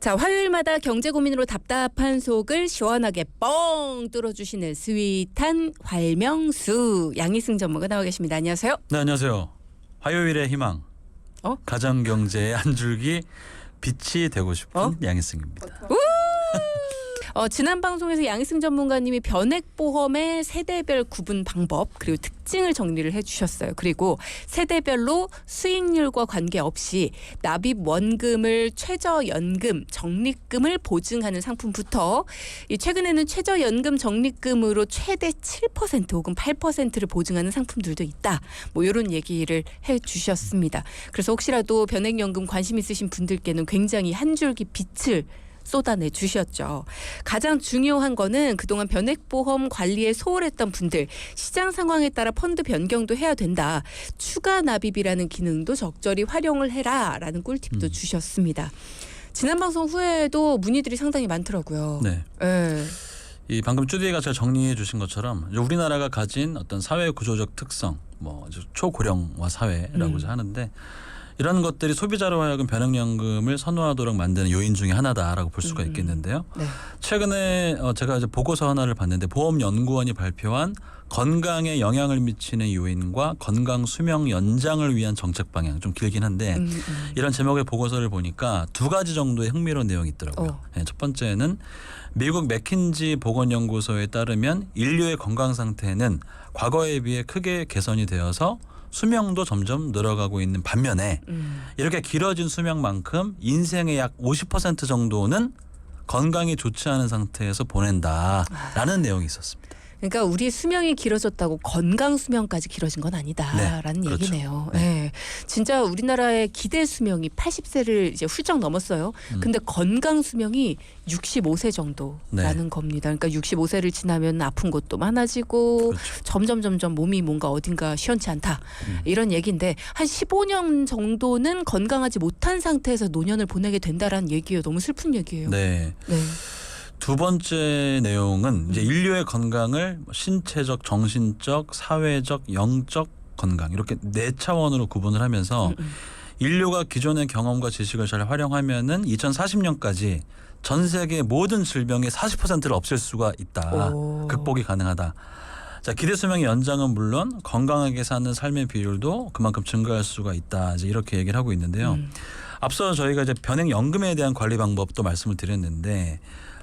자, 화요일마다 경제 고민으로 답답한 속을 시원하게 뻥 뚫어주시는 스윗한 활명수 양희승 전문가 나와 계십니다. 안녕하세요. 네, 안녕하세요. 화요일의 희망. 가정경제의 한 줄기 빛이 되고 싶은 양희승입니다. 지난 방송에서 양희승 전문가님이 변액보험의 세대별 구분 방법 그리고 특징을 정리를 해주셨어요. 그리고 세대별로 수익률과 관계없이 납입 원금을 최저연금, 적립금을 보증하는 상품부터 최근에는 최저연금 적립금으로 최대 7% 혹은 8%를 보증하는 상품들도 있다. 뭐 이런 얘기를 해주셨습니다. 그래서 혹시라도 변액연금 관심 있으신 분들께는 굉장히 한 줄기 빛을 쏟아내 주셨죠. 가장 중요한 거는 그동안 변액보험 관리에 소홀했던 분들, 시장 상황에 따라 펀드 변경도 해야 된다. 추가 납입이라는 기능도 적절히 활용을 해라라는 꿀팁도 주셨습니다. 지난 방송 후에도 문의들이 상당히 많더라고요. 네. 이 방금 쭈디가 잘 정리해 주신 것처럼 우리나라가 가진 어떤 사회 구조적 특성, 뭐 초고령화 사회라고 하는데 이런 것들이 소비자로 하여금 변액연금을 선호하도록 만드는 요인 중에 하나다라고 볼 수가 있겠는데요. 네. 최근에 제가 이제 보고서 하나를 봤는데 보험연구원이 발표한 건강에 영향을 미치는 요인과 건강 수명 연장을 위한 정책 방향, 좀 길긴 한데 이런 제목의 보고서를 보니까 두 가지 정도의 흥미로운 내용이 있더라고요. 네, 첫 번째는 미국 맥킨지 보건연구소에 따르면 인류의 건강 상태는 과거에 비해 크게 개선이 되어서 수명도 점점 늘어가고 있는 반면에 이렇게 길어진 수명만큼 인생의 약 50% 정도는 건강이 좋지 않은 상태에서 보낸다라는 내용이 있었습니다. 그러니까 우리 수명이 길어졌다고 건강 수명까지 길어진 건 아니다라는 네, 그렇죠. 얘기네요. 네. 진짜 우리나라의 기대 수명이 80세를 이제 훌쩍 넘었어요. 근데 건강 수명이 65세 정도라는 겁니다. 그러니까 65세를 지나면 아픈 것도 많아지고 점점 몸이 뭔가 어딘가 시원치 않다. 이런 얘기인데 한 15년 정도는 건강하지 못한 상태에서 노년을 보내게 된다라는 얘기예요. 너무 슬픈 얘기예요. 네. 두 번째 내용은 이제 인류의 건강을 신체적, 정신적, 사회적, 영적 건강 이렇게 네 차원으로 구분을 하면서 인류가 기존의 경험과 지식을 잘 활용하면은 2040년까지 전 세계 모든 질병의 40%를 없앨 수가 있다. 극복이 가능하다. 자, 기대 수명의 연장은 물론 건강하게 사는 삶의 비율도 그만큼 증가할 수가 있다. 이제 이렇게 얘기를 하고 있는데요. 앞서 저희가 이제 변액연금에 대한 관리 방법도 말씀을 드렸는데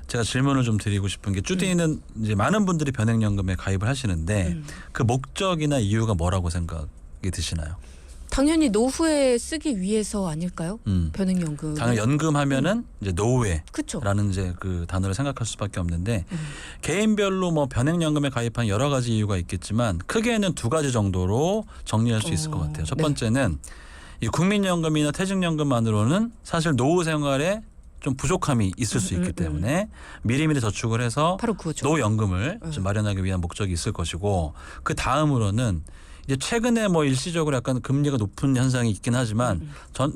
제가 질문을 좀 드리고 싶은 게 쭈디는 이제 많은 분들이 변액연금에 가입을 하시는데 그 목적이나 이유가 뭐라고 생각이 드시나요? 당연히 노후에 쓰기 위해서 아닐까요? 변액연금. 당연히 연금하면은 이제 노후에라는 그쵸. 이제 그 단어를 생각할 수밖에 없는데 개인별로 뭐 변액연금에 가입한 여러 가지 이유가 있겠지만 크게는 두 가지 정도로 정리할 수 있을 것 같아요. 첫 번째는 이 국민연금이나 퇴직연금만으로는 사실 노후 생활에 좀 부족함이 있을 수 있기 때문에 미리미리 저축을 해서 바로 그거죠. 노연금을 좀 마련하기 위한 목적이 있을 것이고 그 다음으로는 이제 최근에 뭐 일시적으로 약간 금리가 높은 현상이 있긴 하지만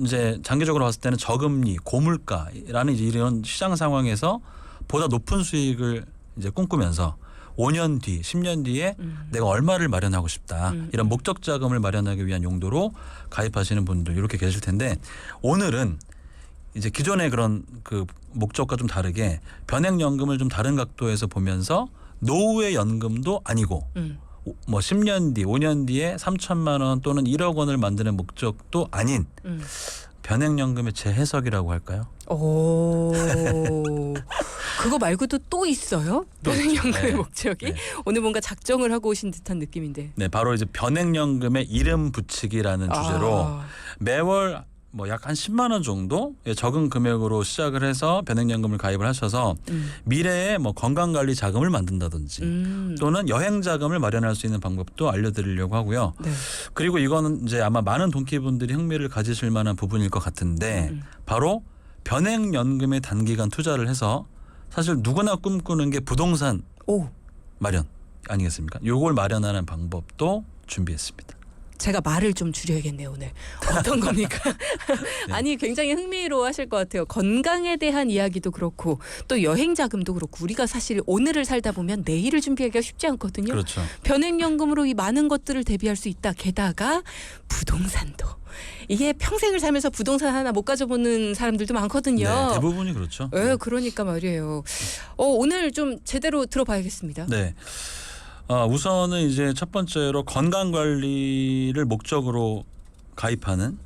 이제 장기적으로 봤을 때는 저금리, 고물가라는 이제 이런 시장 상황에서 보다 높은 수익을 이제 꿈꾸면서 5년 뒤, 10년 뒤에 내가 얼마를 마련하고 싶다. 이런 목적 자금을 마련하기 위한 용도로 가입하시는 분들 이렇게 계실 텐데 오늘은 이제 기존의 그런 그 목적과 좀 다르게 변액연금을 좀 다른 각도에서 보면서 노후의 연금도 아니고 뭐 10년 뒤, 5년 뒤에 3천만 원 또는 1억 원을 만드는 목적도 아닌 변액연금의 재해석이라고 할까요? 그거 말고도 또 있어요? 변액연금의 네. 목적이? 네. 오늘 뭔가 작정을 하고 오신 듯한 느낌인데. 네, 바로 이제 변액연금의 이름 붙이기라는 주제로 매월 뭐 약 한 10만 원 정도 적은 금액으로 시작을 해서 변액연금을 가입을 하셔서 미래에 뭐 건강관리 자금을 만든다든지 또는 여행 자금을 마련할 수 있는 방법도 알려드리려고 하고요. 네. 그리고 이거는 이제 아마 많은 돈키분들이 흥미를 가지실 만한 부분일 것 같은데 바로 변액연금에 단기간 투자를 해서 사실 누구나 꿈꾸는 게 부동산 마련 아니겠습니까? 요걸 마련하는 방법도 준비했습니다. 제가 말을 좀 줄여야겠네요 오늘. 어떤 겁니까? 네. 아니 굉장히 흥미로워하실 것 같아요. 건강에 대한 이야기도 그렇고 또 여행 자금도 그렇고 우리가 사실 오늘을 살다 보면 내일을 준비하기가 쉽지 않거든요. 그렇죠. 변액연금으로 이 많은 것들을 대비할 수 있다. 게다가 부동산도. 이게 평생을 살면서 부동산 하나 못 가져보는 사람들도 많거든요. 네, 대부분이 그렇죠. 네, 그러니까 말이에요. 오늘 좀 제대로 들어봐야겠습니다. 네. 우선은 이제 첫 번째로 건강 관리를 목적으로 가입하는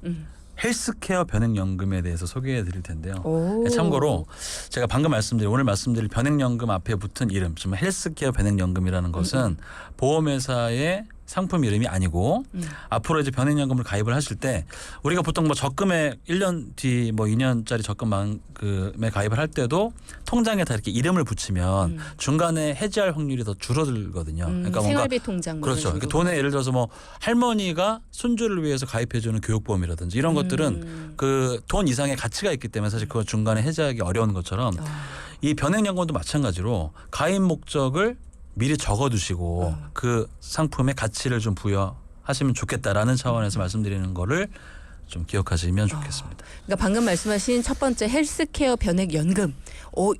헬스케어 변액연금에 대해서 소개해 드릴 텐데요. 오. 참고로 제가 방금 오늘 말씀드릴 변액연금 앞에 붙은 이름, 지금 헬스케어 변액연금이라는 것은 보험회사의 상품 이름이 아니고 앞으로 이제 변액연금을 가입을 하실 때 우리가 보통 뭐 적금에 1년 뒤 뭐 2년짜리 적금에 가입을 할 때도 통장에 다 이렇게 이름을 붙이면 중간에 해지할 확률이 더 줄어들거든요. 그러니까 뭔가 생활비 통장 뭐 그렇죠. 이런 그러니까 식으로. 돈에 예를 들어서 뭐 할머니가 손주를 위해서 가입해주는 교육보험이라든지 이런 것들은 그 돈 이상의 가치가 있기 때문에 사실 그걸 중간에 해지하기 어려운 것처럼 이 변액연금도 마찬가지로 가입 목적을 미리 적어두시고 그 상품의 가치를 좀 부여하시면 좋겠다라는 차원에서 말씀드리는 거를 좀 기억하시면 좋겠습니다. 그러니까 방금 말씀하신 첫 번째 헬스케어 변액연금.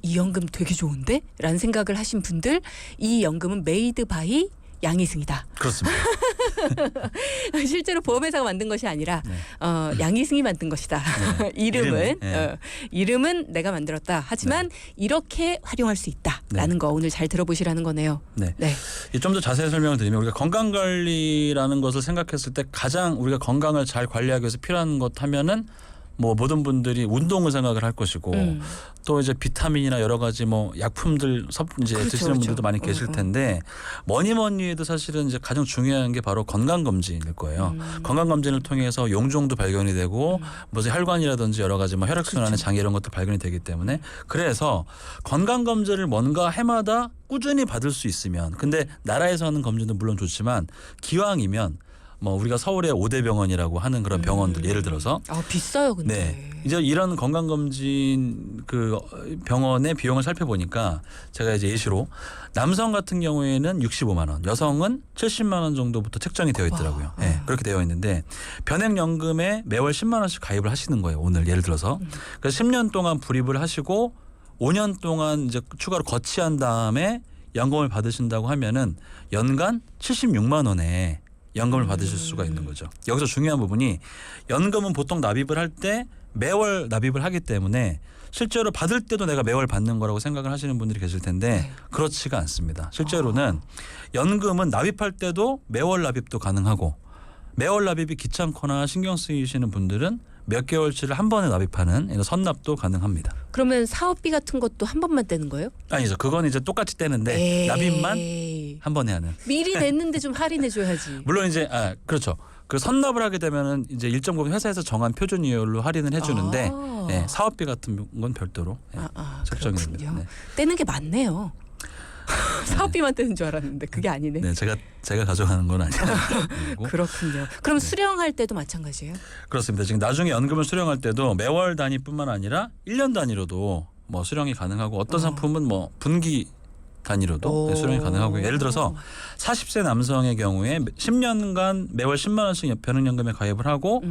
이 연금 되게 좋은데? 라는 생각을 하신 분들 이 연금은 메이드 바이 양희승이다. 그렇습니다. 실제로 보험회사가 만든 것이 아니라 네. 양희승이 만든 것이다. 네. 이름은 네. 이름은 내가 만들었다. 하지만 이렇게 활용할 수 있다라는 거 오늘 잘 들어보시라는 거네요. 네. 네. 좀 더 자세히 설명을 드리면 우리가 건강 관리라는 것을 생각했을 때 가장 우리가 건강을 잘 관리하기 위해서 필요한 것 하면은 뭐 모든 분들이 운동을 생각을 할 것이고 또 이제 비타민이나 여러 가지 뭐 약품들 이제 그렇죠, 드시는 분들도 그렇죠. 많이 계실 텐데 뭐니 해도 사실은 이제 가장 중요한 게 바로 건강 검진일 거예요. 건강 검진을 통해서 용종도 발견이 되고 뭐 혈관이라든지 여러 가지 뭐 혈액순환의 그렇죠. 장애 이런 것도 발견이 되기 때문에 그래서 건강 검진을 뭔가 해마다 꾸준히 받을 수 있으면 근데 나라에서 하는 검진도 물론 좋지만 기왕이면 뭐 우리가 서울의 5대 병원이라고 하는 그런 병원들 예를 들어서 비싸요, 근데. 네. 이제 이런 건강검진 그 병원의 비용을 살펴보니까 제가 이제 예시로 남성 같은 경우에는 65만 원, 여성은 70만 원 정도부터 책정이 되어 있더라고요. 네, 그렇게 되어 있는데 변액연금에 매월 10만 원씩 가입을 하시는 거예요. 오늘 예를 들어서. 그래서 10년 동안 불입을 하시고 5년 동안 이제 추가로 거치한 다음에 연금을 받으신다고 하면은 연간 76만 원에 연금을 받으실 수가 있는 거죠. 여기서 중요한 부분이 연금은 보통 납입을 할 때 매월 납입을 하기 때문에 실제로 받을 때도 내가 매월 받는 거라고 생각을 하시는 분들이 계실 텐데 그렇지가 않습니다. 실제로는 연금은 납입할 때도 매월 납입도 가능하고 매월 납입이 귀찮거나 신경 쓰이시는 분들은 몇 개월치를 한 번에 납입하는 선납도 가능합니다. 그러면 사업비 같은 것도 한 번만 떼는 거예요? 아니죠. 그건 이제 똑같이 떼는데 납입만 한 번에 하는. 미리 냈는데 좀 할인해 줘야지. 물론 이제 그렇죠. 그 선납을 하게 되면은 이제 일정 부분 회사에서 정한 표준 이율로 할인을 해주는데 네, 사업비 같은 건 별도로 책정이 됩니다. 네. 떼는 게 많네요. 사업비만 떼는 줄 알았는데 그게 아니네. 네, 제가 가져가는 건 아니고. 그렇군요. 그럼 수령할 때도 마찬가지예요? 그렇습니다. 지금 나중에 연금을 수령할 때도 매월 단위뿐만 아니라 1년 단위로도 뭐 수령이 가능하고 어떤 상품은 뭐 분기 단위로도 수령이 가능하고요. 예를 들어서 40세 남성의 경우에 10년간 매월 10만 원씩 변액연금에 가입을 하고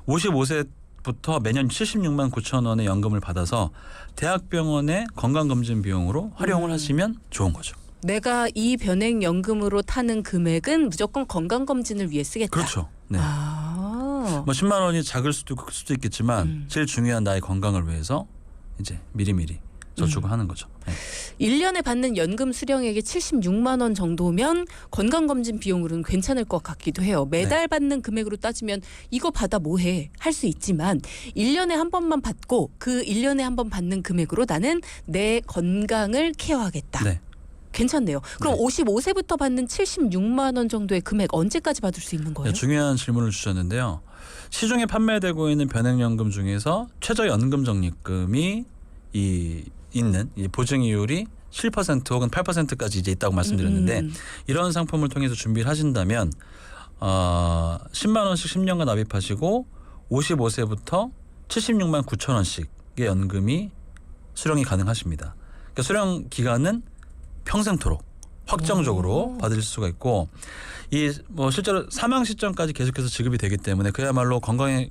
55세부터 매년 76만 9천 원의 연금을 받아서 대학병원의 건강검진 비용으로 활용을 하시면 좋은 거죠. 내가 이 변액연금으로 타는 금액은 무조건 건강검진을 위해 쓰겠다. 그렇죠. 네. 뭐 10만 원이 작을 수도 있겠지만 제일 중요한 나의 건강을 위해서 이제 미리미리 저축을 하는 거죠. 네. 1년에 받는 연금 수령액이 76만 원 정도면 건강검진 비용으로는 괜찮을 것 같기도 해요. 매달 받는 금액으로 따지면 이거 받아 뭐해 할 수 있지만 1년에 한 번만 받고 그 1년에 한 번 받는 금액으로 나는 내 건강을 케어하겠다. 네. 괜찮네요. 그럼 55세부터 받는 76만 원 정도의 금액 언제까지 받을 수 있는 거예요? 네, 중요한 질문을 주셨는데요. 시중에 판매되고 있는 변액연금 중에서 최저연금 적립금이 있는 이 보증이율이 7% 혹은 8%까지 이제 있다고 말씀드렸는데 이런 상품을 통해서 준비를 하신다면 10만 원씩 10년간 납입하시고 55세부터 76만 9천 원씩의 연금이 수령이 가능하십니다. 그러니까 수령 기간은 평생토록 확정적으로 받을 수가 있고 이 뭐 실제로 사망 시점까지 계속해서 지급이 되기 때문에 그야말로 건강에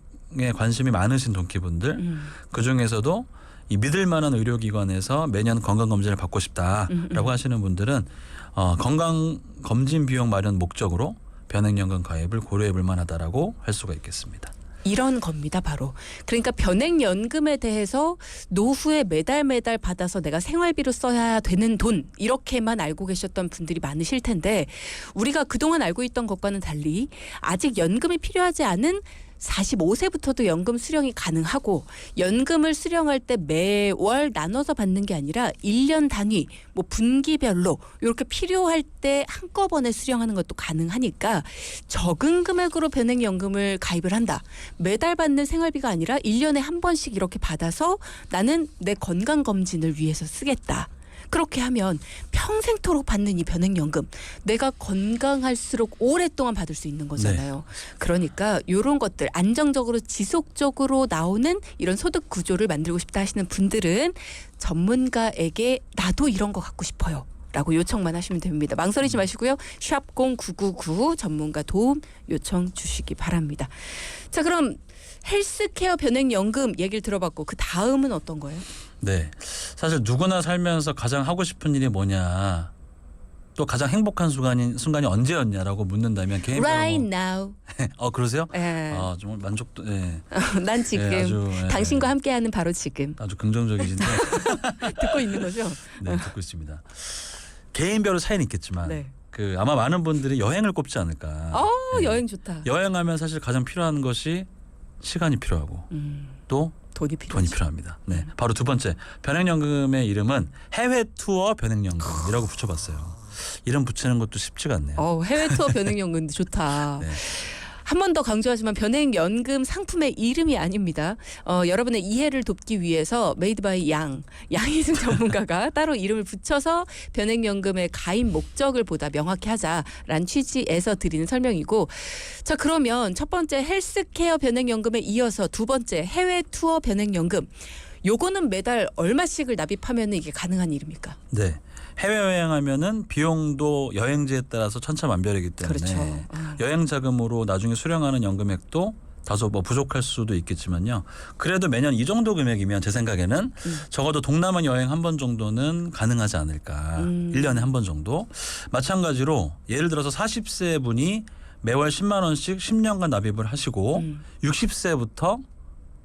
관심이 많으신 동키분들 그 중에서도 이 믿을 만한 의료기관에서 매년 건강검진을 받고 싶다라고 하시는 분들은 건강검진 비용 마련 목적으로 변액연금 가입을 고려해 볼 만하다라고 할 수가 있겠습니다. 이런 겁니다, 바로. 그러니까 변액연금에 대해서 노후에 매달 받아서 내가 생활비로 써야 되는 돈 이렇게만 알고 계셨던 분들이 많으실 텐데 우리가 그동안 알고 있던 것과는 달리 아직 연금이 필요하지 않은 45세부터도 연금 수령이 가능하고 연금을 수령할 때 매월 나눠서 받는 게 아니라 1년 단위 뭐 분기별로 이렇게 필요할 때 한꺼번에 수령하는 것도 가능하니까 적은 금액으로 변액연금을 가입을 한다. 매달 받는 생활비가 아니라 1년에 한 번씩 이렇게 받아서 나는 내 건강검진을 위해서 쓰겠다. 그렇게 하면 평생토록 받는 이 변액연금 내가 건강할수록 오랫동안 받을 수 있는 거잖아요. 네. 그러니까 이런 것들 안정적으로 지속적으로 나오는 이런 소득 구조를 만들고 싶다 하시는 분들은 전문가에게 나도 이런 거 갖고 싶어요. 라고 요청만 하시면 됩니다. 망설이지 마시고요. 샵 0999 전문가 도움 요청 주시기 바랍니다. 자, 그럼 헬스케어 변액연금 얘기를 들어봤고 그 다음은 어떤 거예요? 네, 사실 누구나 살면서 가장 하고 싶은 일이 뭐냐, 또 가장 행복한 순간이 언제였냐라고 묻는다면 개인별로 Right now. 그러세요? 예. 정말 만족도. 예. 난 지금 아주, 당신과 함께하는 바로 지금 아주 긍정적이신데 듣고 있는 거죠? 네, 듣고 있습니다. 개인별로 차이는 있겠지만 네. 아마 많은 분들이 여행을 꼽지 않을까. 네. 여행 좋다. 여행하면 사실 가장 필요한 것이 시간이 필요하고 또 돈이 필요합니다. 네, 바로 두 번째 변액연금의 이름은 해외 투어 변액연금이라고 붙여봤어요. 이름 붙이는 것도 쉽지가 않네요. 해외 투어 변액연금도 좋다. 네. 한 번 더 강조하지만 변액연금 상품의 이름이 아닙니다. 여러분의 이해를 돕기 위해서 메이드 바이 양희승 전문가가 따로 이름을 붙여서 변액연금의 가입 목적을 보다 명확히 하자라는 취지에서 드리는 설명이고, 자, 그러면 첫 번째 헬스케어 변액연금에 이어서 두 번째 해외 투어 변액연금, 요거는 매달 얼마씩을 납입하면 이게 가능한 일입니까? 네. 해외여행하면은 비용도 여행지에 따라서 천차만별이기 때문에 그렇죠. 여행 자금으로 나중에 수령하는 연금액도 다소 뭐 부족할 수도 있겠지만요. 그래도 매년 이 정도 금액이면 제 생각에는 적어도 동남아 여행 한 번 정도는 가능하지 않을까. 1년에 한 번 정도. 마찬가지로 예를 들어서 40세 분이 매월 10만 원씩 10년간 납입을 하시고 60세부터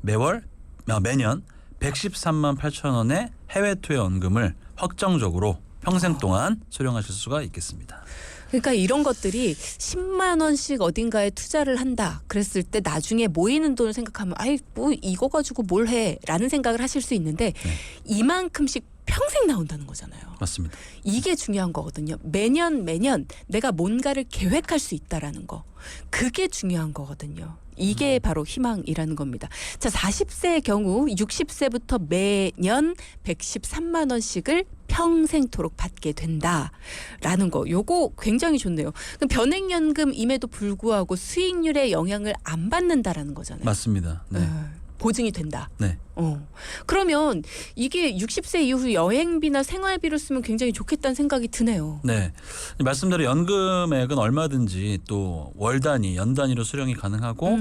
매년 113만 8천 원의 해외 투어 연금을 확정적으로 평생 동안 수령하실 수가 있겠습니다. 그러니까 이런 것들이 10만 원씩 어딘가에 투자를 한다 그랬을 때 나중에 모이는 돈을 생각하면 아이 뭐 이거 가지고 뭘 해라는 생각을 하실 수 있는데 이만큼씩 평생 나온다는 거잖아요. 맞습니다. 이게 중요한 거거든요. 매년 내가 뭔가를 계획할 수 있다라는 거. 그게 중요한 거거든요. 이게 바로 희망이라는 겁니다. 자, 40세의 경우 60세부터 매년 113만 원씩을 평생토록 받게 된다라는 거. 요거 굉장히 좋네요. 그럼 변액연금임에도 불구하고 수익률에 영향을 안 받는다라는 거잖아요. 맞습니다. 네. 보증이 된다. 네. 그러면 이게 60세 이후 여행비나 생활비로 쓰면 굉장히 좋겠다는 생각이 드네요. 네. 말씀대로 연금액은 얼마든지 또 월 단위, 연 단위로 수령이 가능하고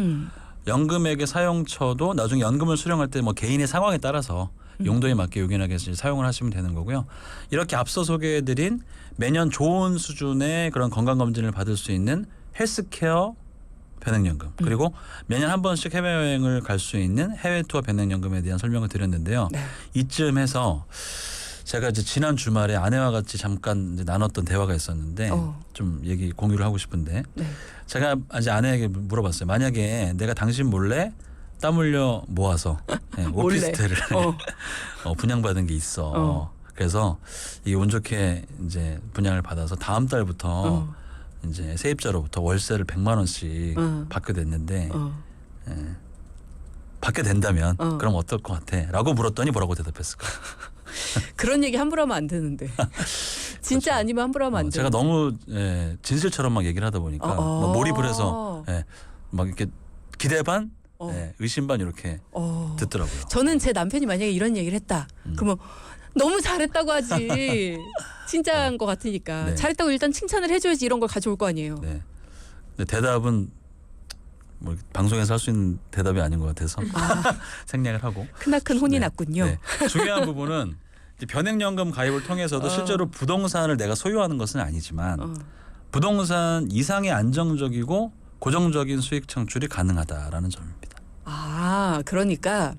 연금액의 사용처도 나중에 연금을 수령할 때 뭐 개인의 상황에 따라서 용도에 맞게 요긴하게 사용을 하시면 되는 거고요. 이렇게 앞서 소개해드린 매년 좋은 수준의 그런 건강검진을 받을 수 있는 헬스케어 변액연금 그리고 매년 한 번씩 해외여행을 갈 수 있는 해외 투어 변액연금에 대한 설명을 드렸는데요. 네. 이쯤 해서 제가 이제 지난 주말에 아내와 같이 잠깐 이제 나눴던 대화가 있었는데 좀 얘기 공유를 하고 싶은데 제가 이제 아내에게 물어봤어요. 만약에 내가 당신 몰래 땀 흘려 모아서 오피스텔을 분양받은 게 있어. 그래서 이게 운 좋게 이제 분양을 받아서 다음 달부터 이제 세입자로부터 월세를 100만 원씩 받게 됐는데 받게 된다면 그럼 어떨 것 같아? 라고 물었더니 뭐라고 대답했을까? 그런 얘기 함부로 하면 안 되는데. 진짜 그렇죠. 아니면 함부로 하면 안 돼. 제가 너무 진실처럼 막 얘기를 하다 보니까 막 몰입을 해서 막 이렇게 기대 반 의심 반 이렇게 듣더라고요. 저는 제 남편이 만약에 이런 얘기를 했다. 그러면 너무 잘했다고 하지. 진짜인 것 같으니까. 네. 잘했다고 일단 칭찬을 해줘야지 이런 걸 가져올 거 아니에요. 네. 근데 대답은 뭐 방송에서 할 수 있는 대답이 아닌 것 같아서 생략을 하고. 크나큰 혼이 네. 났군요. 네. 중요한 부분은 이제 변액연금 가입을 통해서도 실제로 부동산을 내가 소유하는 것은 아니지만 부동산 이상의 안정적이고 고정적인 수익 창출이 가능하다라는 점입니다. 아, 그러니까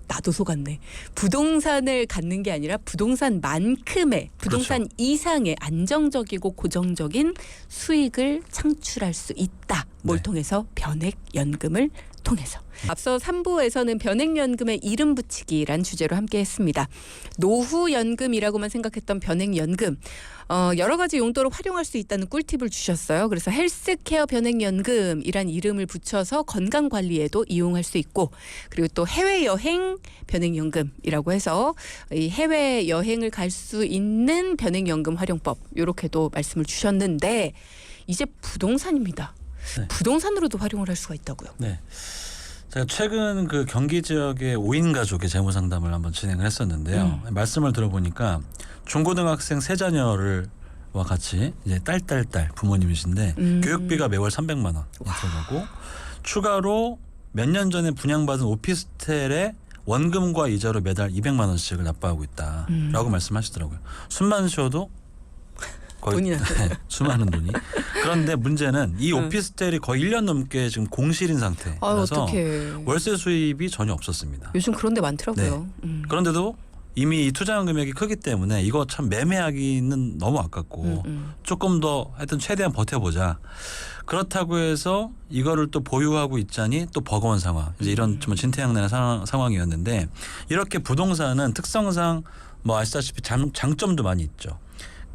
나도 속았네. 부동산을 갖는 게 아니라 부동산만큼의 부동산 그렇죠. 이상의 안정적이고 고정적인 수익을 창출할 수 있다. 뭘 네. 통해서? 변액연금을 통해서. 앞서 3부에서는 변액연금의 이름 붙이기란 주제로 함께 했습니다. 노후연금이라고만 생각했던 변액연금. 여러 가지 용도로 활용할 수 있다는 꿀팁을 주셨어요. 그래서 헬스케어 변액연금이란 이름을 붙여서 건강관리에도 이용할 수 있고, 그리고 또 해외여행 변액연금이라고 해서 이 해외여행을 갈 수 있는 변액연금 활용법, 이렇게도 말씀을 주셨는데 이제 부동산입니다. 네. 부동산으로도 활용을 할 수가 있다고요. 네. 제가 최근 그 경기 지역의 5인 가족의 재무 상담을 한번 진행을 했었는데요. 말씀을 들어보니까 중고등학생 세 자녀를 와 같이 이제 딸 부모님이신데 교육비가 매월 300만 원 들어가고 추가로 몇 년 전에 분양받은 오피스텔에 원금과 이자로 매달 200만 원씩을 납부하고 있다라고 말씀하시더라고요. 숨만 쉬어도 거의 돈이 나요. 수많은 돈이. 그런데 문제는 이 오피스텔이 거의 1년 넘게 지금 공실인 상태라서 어떡해. 월세 수입이 전혀 없었습니다. 요즘 그런 데 많더라고요. 그런데도 이미 이 투자한 금액이 크기 때문에 이거 참 매매하기는 너무 아깝고 조금 더 하여튼 최대한 버텨보자. 그렇다고 해서 이거를 또 보유하고 있자니 또 버거운 상황. 이제 이런 좀 진퇴양난의 상황이었는데 이렇게 부동산은 특성상 뭐 아시다시피 장점도 많이 있죠.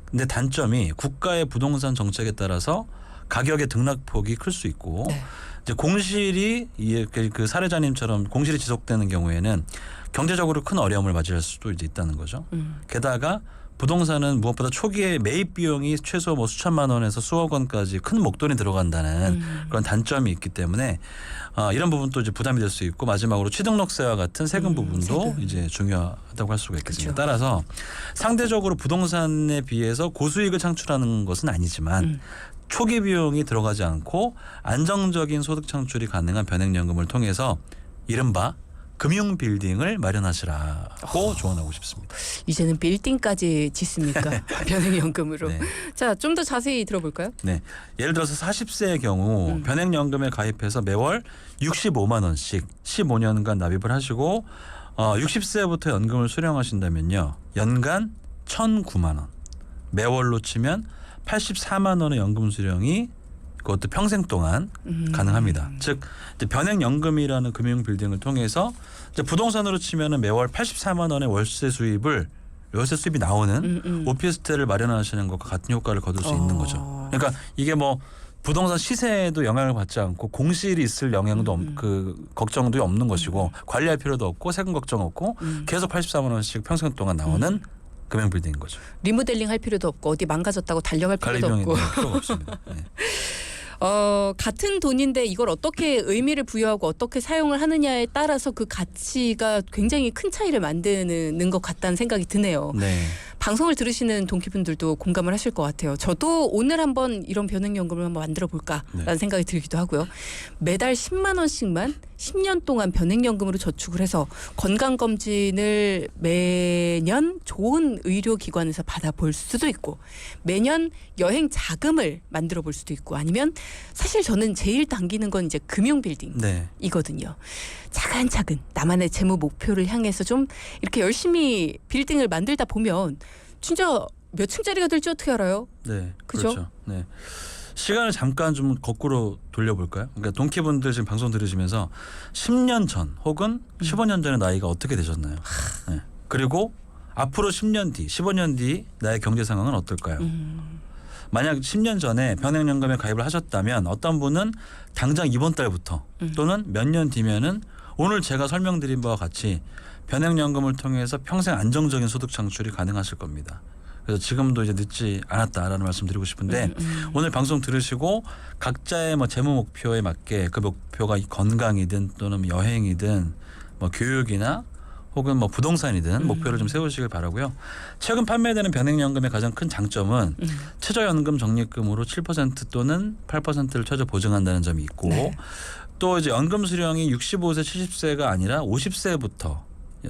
근데 단점이 국가의 부동산 정책에 따라서 가격의 등락폭이 클 수 있고 이제 공실이 그 사례자님처럼 공실이 지속되는 경우에는 경제적으로 큰 어려움을 맞이할 수도 이제 있다는 거죠. 게다가 부동산은 무엇보다 초기에 매입 비용이 최소 뭐 수천만 원에서 수억 원까지 큰 목돈이 들어간다는 그런 단점이 있기 때문에 이런 부분도 이제 부담이 될 수 있고 마지막으로 취등록세와 같은 세금 부분도 이제 중요하다고 할 수가 있겠습니다. 그렇죠. 따라서 상대적으로 부동산에 비해서 고수익을 창출하는 것은 아니지만 초기 비용이 들어가지 않고 안정적인 소득 창출이 가능한 변액연금을 통해서 이른바 금융 빌딩을 마련하시라고 조언하고 싶습니다. 이제는 빌딩까지 짓습니까? 변액연금으로. 네. 자, 좀 더 자세히 들어볼까요? 네, 예를 들어서 40세의 경우 변액연금에 가입해서 매월 65만 원씩 15년간 납입을 하시고 60세부터 연금을 수령하신다면요. 연간 1,009만 원. 매월로 치면 84만 원의 연금 수령이 그것도 평생 동안 가능합니다. 즉 이제 변액연금이라는 금융 빌딩을 통해서 이제 부동산으로 치면은 매월 84만 원의 월세 수입이 나오는 오피스텔을 마련하시는 것과 같은 효과를 거둘 수 있는 거죠. 그러니까 이게 뭐 부동산 시세에도 영향을 받지 않고 공실이 있을 영향도 그 걱정도 없는 것이고 관리할 필요도 없고 세금 걱정 없고 계속 84만 원씩 평생 동안 나오는 금융 빌딩인 거죠. 리모델링 할 필요도 없고 어디 망가졌다고 달려갈 필요도 관리 없고. 비용이 필요가 없습니다. 네. 같은 돈인데 이걸 어떻게 의미를 부여하고 어떻게 사용을 하느냐에 따라서 그 가치가 굉장히 큰 차이를 만드는 것 같다는 생각이 드네요. 네. 방송을 들으시는 동기분들도 공감을 하실 것 같아요. 저도 오늘 한번 이런 변액연금을 한번 만들어 볼까라는 생각이 들기도 하고요. 매달 10만 원씩만 10년 동안 변액연금으로 저축을 해서 건강검진을 매년 좋은 의료기관에서 받아볼 수도 있고 매년 여행 자금을 만들어 볼 수도 있고 아니면 사실 저는 제일 당기는 건 이제 금융빌딩이거든요. 차근차근 나만의 재무 목표를 향해서 좀 이렇게 열심히 빌딩을 만들다 보면 진짜 몇 층짜리가 될지 어떻게 알아요? 네, 그죠? 그렇죠. 네. 시간을 잠깐 좀 거꾸로 돌려볼까요? 그러니까 동키분들 지금 방송 들으시면서 10년 전 혹은 15년 전의 나이가 어떻게 되셨나요? 네. 그리고 앞으로 10년 뒤, 15년 뒤 나의 경제 상황은 어떨까요? 만약 10년 전에 변액연금에 가입을 하셨다면 어떤 분은 당장 이번 달부터 또는 몇 년 뒤면은 오늘 제가 설명드린 바와 같이 변액연금을 통해서 평생 안정적인 소득 창출이 가능하실 겁니다. 그래서 지금도 이제 늦지 않았다라는 말씀 드리고 싶은데 오늘 방송 들으시고 각자의 뭐 재무 목표에 맞게 그 목표가 건강이든 또는 여행이든 뭐 교육이나 혹은 뭐 부동산이든 목표를 좀 세우시길 바라고요. 최근 판매되는 변액연금의 가장 큰 장점은 최저연금 적립금으로 7% 또는 8%를 최저 보증한다는 점이 있고 네. 또 이제 연금 수령이 65세, 70세가 아니라 50세부터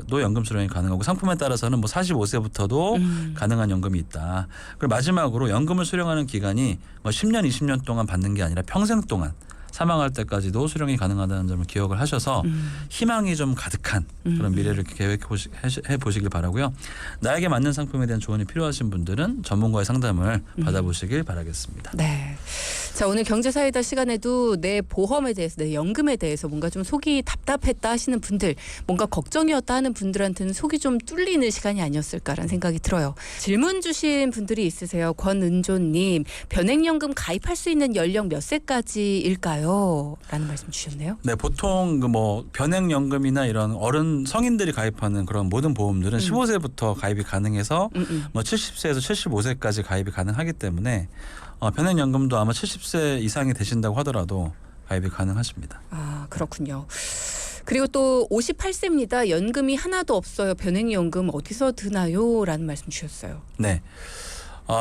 또 연금 수령이 가능하고 상품에 따라서는 뭐 45세부터도 가능한 연금이 있다. 그리고 마지막으로 연금을 수령하는 기간이 뭐 10년, 20년 동안 받는 게 아니라 평생 동안 사망할 때까지도 수령이 가능하다는 점을 기억을 하셔서 희망이 좀 가득한 그런 미래를 계획해 보시길 바라고요. 나에게 맞는 상품에 대한 조언이 필요하신 분들은 전문가의 상담을 받아보시길 바라겠습니다. 네. 자, 오늘 경제사이다 시간에도 내 보험에 대해서, 내 연금에 대해서 뭔가 좀 속이 답답했다 하시는 분들, 뭔가 걱정이었다 하는 분들한테는 속이 좀 뚫리는 시간이 아니었을까라는 생각이 들어요. 질문 주신 분들이 있으세요. 권은조님, 변액연금 가입할 수 있는 연령 몇 세까지일까요? 라는 말씀 주셨네요. 네, 보통 그 뭐 변액연금이나 이런 어른 성인들이 가입하는 그런 모든 보험들은 15세부터 가입이 가능해서 뭐 70세에서 75세까지 가입이 가능하기 때문에 변액연금도 아마 70세 이상이 되신다고 하더라도 가입이 가능하십니다. 아, 그렇군요. 그리고 또 58세입니다. 연금이 하나도 없어요. 변액연금 어디서 드나요? 라는 말씀 주셨어요. 네.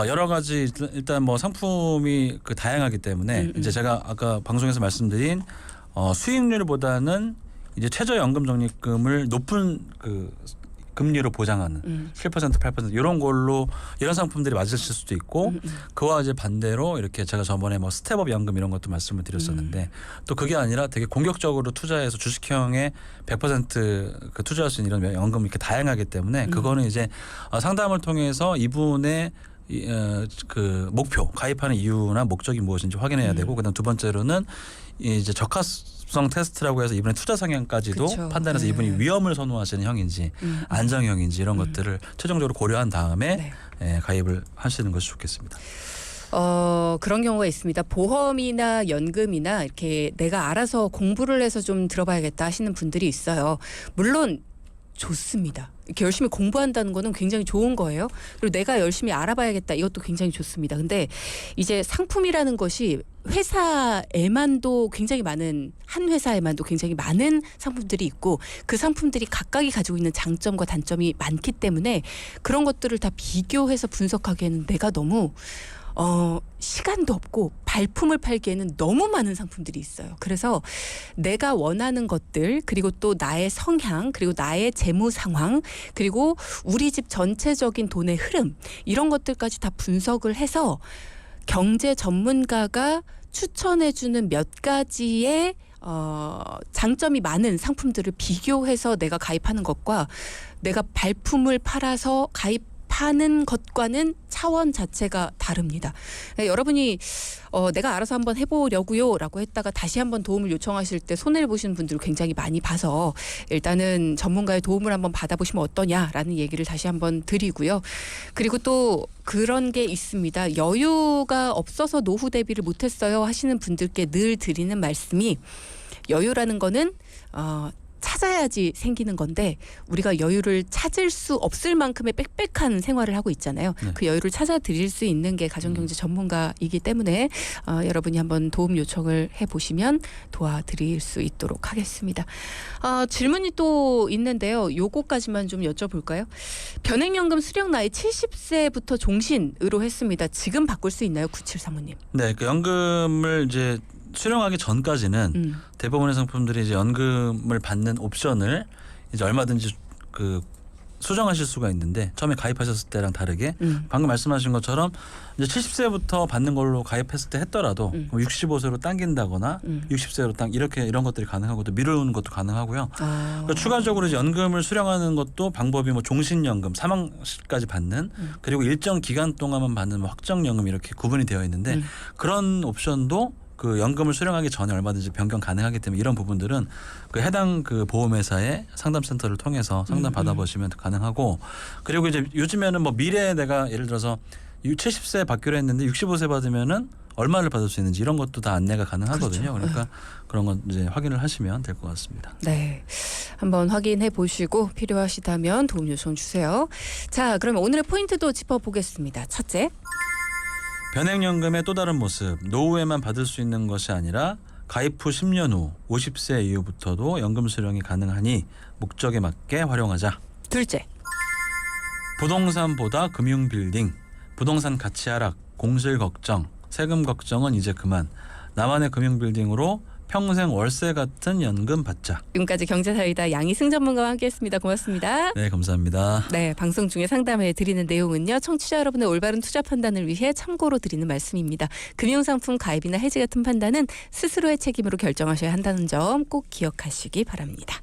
여러 가지 일단 뭐 상품이 그 다양하기 때문에 이제 제가 아까 방송에서 말씀드린 수익률보다는 이제 최저연금 적립금을 높은 그 금리로 보장하는 7% 8% 이런 걸로 이런 상품들이 맞으실 수도 있고 그와 이제 반대로 이렇게 제가 저번에 뭐 스텝업 연금 이런 것도 말씀을 드렸었는데 또 그게 아니라 되게 공격적으로 투자해서 주식형에 100% 그 투자할 수 있는 이런 연금이 이렇게 다양하기 때문에 그거는 이제 상담을 통해서 이분의 그 목표 가입하는 이유나 목적이 무엇인지 확인해야 되고 그다음 두 번째로는 이제 적합성 테스트라고 해서 이분의 투자 성향까지도 그쵸. 판단해서 네. 이분이 위험을 선호하시는 형인지 안정형인지 이런 것들을 최종적으로 고려한 다음에 가입을 하시는 것이 좋겠습니다. 그런 경우가 있습니다. 보험이나 연금이나 이렇게 내가 알아서 공부를 해서 좀 들어봐야겠다 하시는 분들이 있어요. 물론 좋습니다. 이렇게 열심히 공부한다는 거는 굉장히 좋은 거예요. 그리고 내가 열심히 알아봐야겠다. 이것도 굉장히 좋습니다. 근데 이제 상품이라는 것이 회사에만도 굉장히 많은 한 회사에만도 굉장히 많은 상품들이 있고 그 상품들이 각각이 가지고 있는 장점과 단점이 많기 때문에 그런 것들을 다 비교해서 분석하기에는 내가 너무 시간도 없고 발품을 팔기에는 너무 많은 상품들이 있어요. 그래서 내가 원하는 것들 그리고 또 나의 성향 그리고 나의 재무 상황 그리고 우리 집 전체적인 돈의 흐름 이런 것들까지 다 분석을 해서 경제 전문가가 추천해주는 몇 가지의 장점이 많은 상품들을 비교해서 내가 가입하는 것과 내가 발품을 팔아서 가입하는 것과는 차원 자체가 다릅니다. 여러분이 내가 알아서 한번 해보려고요 라고 했다가 다시 한번 도움을 요청하실 때 손해를 보시는 분들을 굉장히 많이 봐서 일단은 전문가의 도움을 한번 받아보시면 어떠냐라는 얘기를 다시 한번 드리고요. 그리고 또 그런 게 있습니다. 여유가 없어서 노후 대비를 못했어요 하시는 분들께 늘 드리는 말씀이 여유라는 거는 찾아야지 생기는 건데 우리가 여유를 찾을 수 없을 만큼의 빽빽한 생활을 하고 있잖아요. 그 여유를 찾아 드릴 수 있는 게 가정경제 전문가이기 때문에 여러분이 한번 도움 요청을 해보시면 도와드릴 수 있도록 하겠습니다. 질문이 또 있는데요. 요거까지만 좀 여쭤볼까요? 변액연금 수령 나이 70세부터 종신으로 했습니다. 지금 바꿀 수 있나요? 9735님. 네, 그 연금을 이제 수령하기 전까지는 대부분의 상품들이 이제 연금을 받는 옵션을 이제 얼마든지 그 수정하실 수가 있는데 처음에 가입하셨을 때랑 다르게 방금 말씀하신 것처럼 이제 70세부터 받는 걸로 가입했을 때 했더라도 65세로 당긴다거나 60세로 이런 것들이 가능하고 또 미루는 것도 가능하고요. 그러니까 추가적으로 이제 연금을 수령하는 것도 방법이 뭐 종신연금 사망시까지 받는 그리고 일정 기간 동안만 받는 뭐 확정연금 이렇게 구분이 되어 있는데 그런 옵션도 그 연금을 수령하기 전에 얼마든지 변경 가능하기 때문에 이런 부분들은 그 해당 그 보험회사의 상담센터를 통해서 상담 받아보시면 가능하고 그리고 이제 요즘에는 뭐 미래에 내가 예를 들어서 70세 받기로 했는데 65세 받으면은 얼마를 받을 수 있는지 이런 것도 다 안내가 가능하거든요. 그렇죠. 그러니까 그런 건 이제 확인을 하시면 될 것 같습니다. 네, 한번 확인해 보시고 필요하시다면 도움 요청 주세요. 자, 그러면 오늘의 포인트도 짚어보겠습니다. 첫째. 변액연금의 또 다른 모습, 노후에만 받을 수 있는 것이 아니라 가입 후 10년 후 50세 이후부터도 연금 수령이 가능하니 목적에 맞게 활용하자. 둘째, 부동산보다 금융 빌딩, 부동산 가치 하락, 공실 걱정, 세금 걱정은 이제 그만. 나만의 금융 빌딩으로 평생 월세 같은 연금 받자. 지금까지 경제사이다 양희승 전문가와 함께했습니다. 고맙습니다. 네, 감사합니다. 네, 방송 중에 상담해 드리는 내용은요. 청취자 여러분의 올바른 투자 판단을 위해 참고로 드리는 말씀입니다. 금융상품 가입이나 해지 같은 판단은 스스로의 책임으로 결정하셔야 한다는 점 꼭 기억하시기 바랍니다.